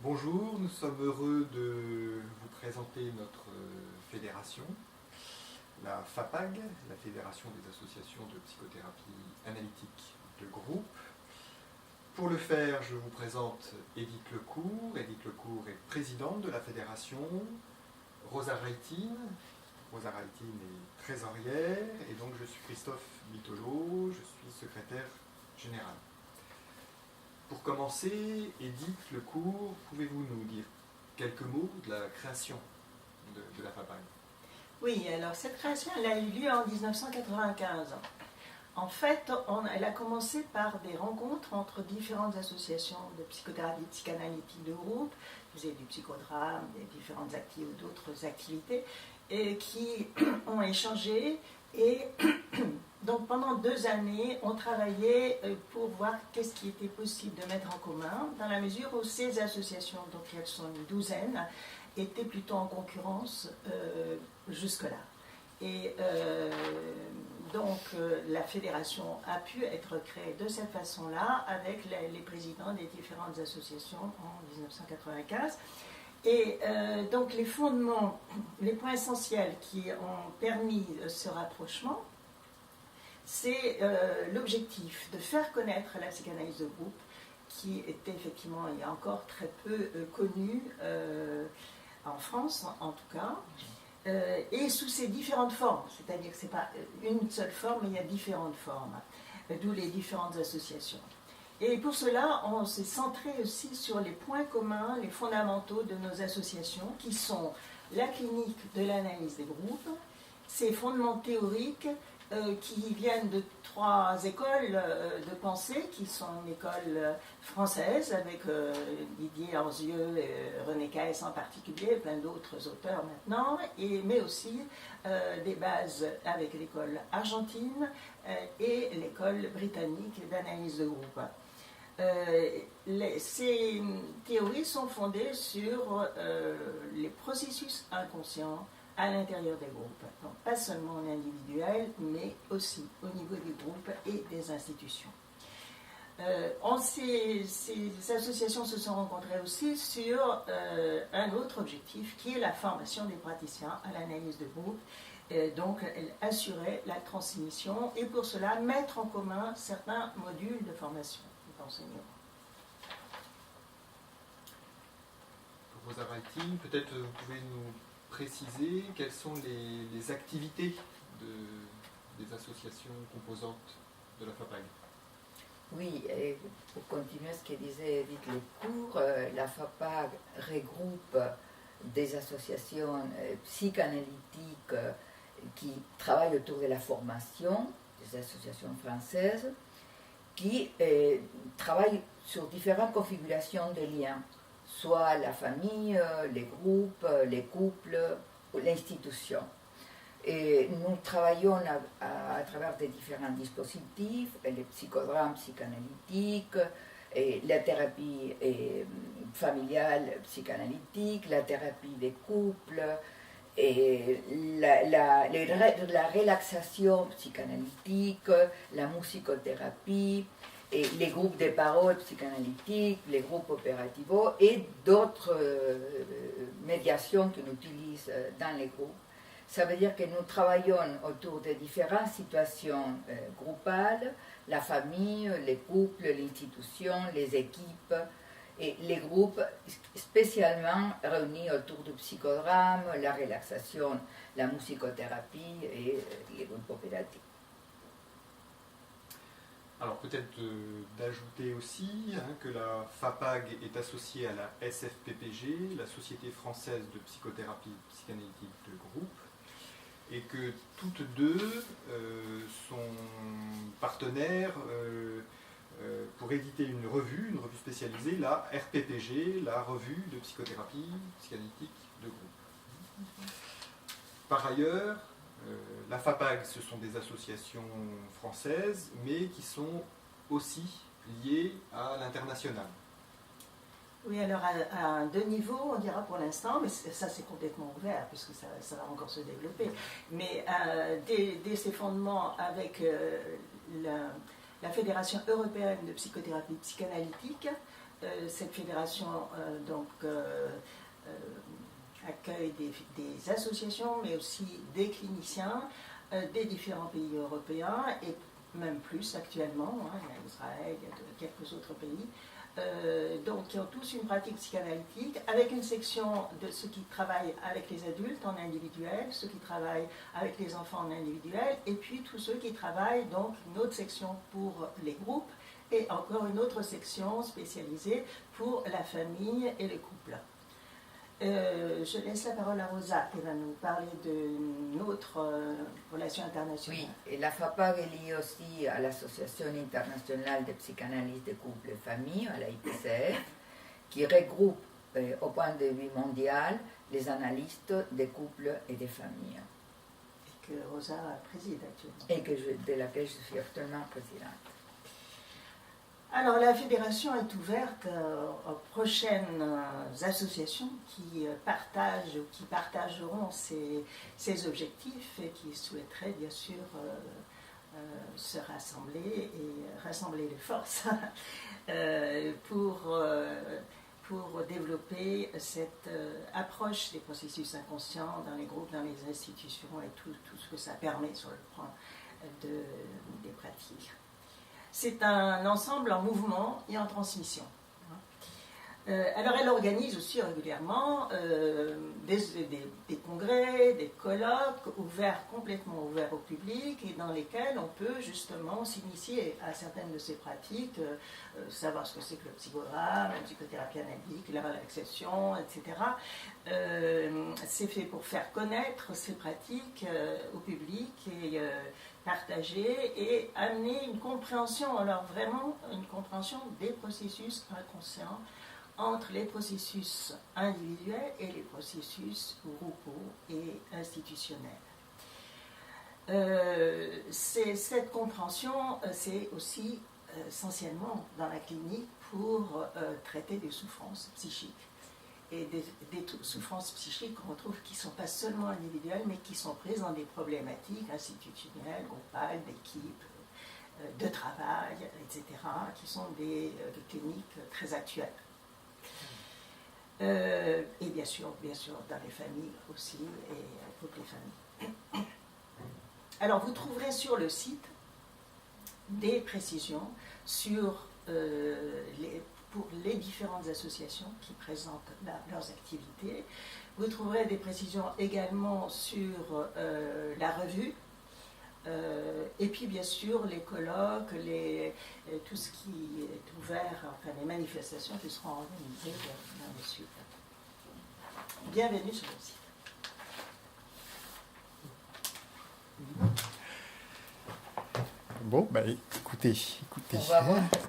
Bonjour, nous sommes heureux de vous présenter notre fédération, la FAPAG, la Fédération des associations de psychothérapie analytique de groupe. Pour le faire, je vous présente Edith Lecourt. Edith Lecourt est présidente de la fédération. Rosa Reitin. Rosa Reitin est trésorière. Et donc je suis Christophe Bitolo, je suis secrétaire général. Pour commencer, Edith Lecourt, pouvez-vous nous dire quelques mots de la création de la FAPAG? Oui, alors cette création, elle a eu lieu en 1995. En fait, elle a commencé par des rencontres entre différentes associations de psychothérapie psychanalytique de groupe, qui faisaient du psychodrame, des différentes activités ou d'autres activités, et qui ont échangé. Et donc pendant 2 années, on travaillait pour voir qu'est-ce qui était possible de mettre en commun, dans la mesure où ces associations, donc elles sont une douzaine, étaient plutôt en concurrence jusque-là. Et donc la fédération a pu être créée de cette façon-là, avec les présidents des différentes associations en 1995. Et donc les fondements, les points essentiels qui ont permis ce rapprochement, c'est l'objectif de faire connaître la psychanalyse de groupe, qui était effectivement, il y a encore très peu connue en France en tout cas, et sous ses différentes formes, c'est-à-dire que ce n'est pas une seule forme, mais il y a différentes formes, d'où les différentes associations. Et pour cela, on s'est centré aussi sur les points communs, les fondamentaux de nos associations, qui sont la clinique de l'analyse des groupes, ces fondements théoriques qui viennent de 3 écoles de pensée, qui sont une école française, avec Didier Anzieux et René Caes en particulier, et plein d'autres auteurs maintenant, mais aussi des bases avec l'école argentine et l'école britannique d'analyse de groupe. Ces théories sont fondées sur les processus inconscients à l'intérieur des groupes, donc pas seulement en individuel, mais aussi au niveau du groupe et des institutions. Ces associations se sont rencontrées aussi sur un autre objectif qui est la formation des praticiens à l'analyse de groupe. Donc, elle assurait la transmission et pour cela mettre en commun certains modules de formation d'enseignants. Rosa Reitin, peut-être vous pouvez nous préciser quelles sont les activités des associations composantes de la FAPAG? Oui, et pour continuer ce que disait Edith Lecourt, la FAPAG regroupe des associations psychanalytiques qui travaillent autour de la formation, des associations françaises, qui travaillent sur différentes configurations de liens, soit la famille, les groupes, les couples, ou l'institution. Et nous travaillons à travers des différents dispositifs, les psychodrames psychanalytiques, et la thérapie familiale psychanalytique, la thérapie des couples, et la relaxation psychanalytique, la musicothérapie, et les groupes de parole psychanalytiques, les groupes opérativos et d'autres médiations qu'on utilise dans les groupes. Ça veut dire que nous travaillons autour de différentes situations groupales, la famille, les couples, l'institution, les équipes et les groupes spécialement réunis autour du psychodrame, la relaxation, la musicothérapie et les groupes opératifs. Alors peut-être d'ajouter aussi que la FAPAG est associée à la SFPPG, la Société française de psychothérapie psychanalytique de groupe, et que toutes deux sont partenaires pour éditer une revue spécialisée, la RPPG, la revue de psychothérapie psychanalytique de groupe. Par ailleurs, la FAPAG, ce sont des associations françaises, mais qui sont aussi liées à l'international. Oui, alors à 2 niveaux, on dira pour l'instant, mais ça c'est complètement ouvert, puisque ça va encore se développer. Mais dès ces fondements avec la Fédération européenne de psychothérapie psychanalytique, Cette fédération accueille des associations, mais aussi des cliniciens des différents pays européens, et même plus actuellement, hein, il y a Israël, il y a quelques autres pays, donc qui ont tous une pratique psychanalytique, avec une section de ceux qui travaillent avec les adultes en individuel, ceux qui travaillent avec les enfants en individuel, et puis tous ceux qui travaillent, donc une autre section pour les groupes, et encore une autre section spécialisée pour la famille et les couples. Je laisse la parole à Rosa qui va nous parler de notre relation internationale. Oui, et la FAPAG est liée aussi à l'Association internationale de psychanalyse des couples et familles, à la IPCF, qui regroupe au point de vue mondial les analystes des couples et des familles. Et que Rosa préside actuellement. Et de laquelle je suis actuellement présidente. Alors la fédération est ouverte aux prochaines associations qui partagent ou qui partageront ces objectifs et qui souhaiteraient bien sûr se rassembler et rassembler les forces pour développer cette approche des processus inconscients dans les groupes, dans les institutions et tout ce que ça permet sur le plan des pratiques. C'est un ensemble en mouvement et en transmission. Alors elle organise aussi régulièrement des congrès, des colloques complètement ouverts au public et dans lesquels on peut justement s'initier à certaines de ces pratiques, savoir ce que c'est que le psychodrame, la psychothérapie analytique, la relaxation, etc. C'est fait pour faire connaître ces pratiques au public et partager et amener une compréhension, alors vraiment une compréhension des processus inconscients entre les processus individuels et les processus groupaux et institutionnels. Cette compréhension, c'est aussi essentiellement dans la clinique pour traiter des souffrances psychiques. Et des souffrances psychiques qu'on retrouve qui ne sont pas seulement individuelles, mais qui sont prises dans des problématiques institutionnelles, groupales, d'équipe, de travail, etc., qui sont des cliniques très actuelles. Et bien sûr, dans les familles aussi, et toutes les familles. Alors, vous trouverez sur le site des précisions sur pour les différentes associations qui présentent leurs activités. Vous trouverez des précisions également sur la revue, et puis bien sûr les colloques, tout ce qui est ouvert, enfin les manifestations qui seront organisées dans les suites. Bienvenue sur le site. Bon, bah écoutez. On va voir.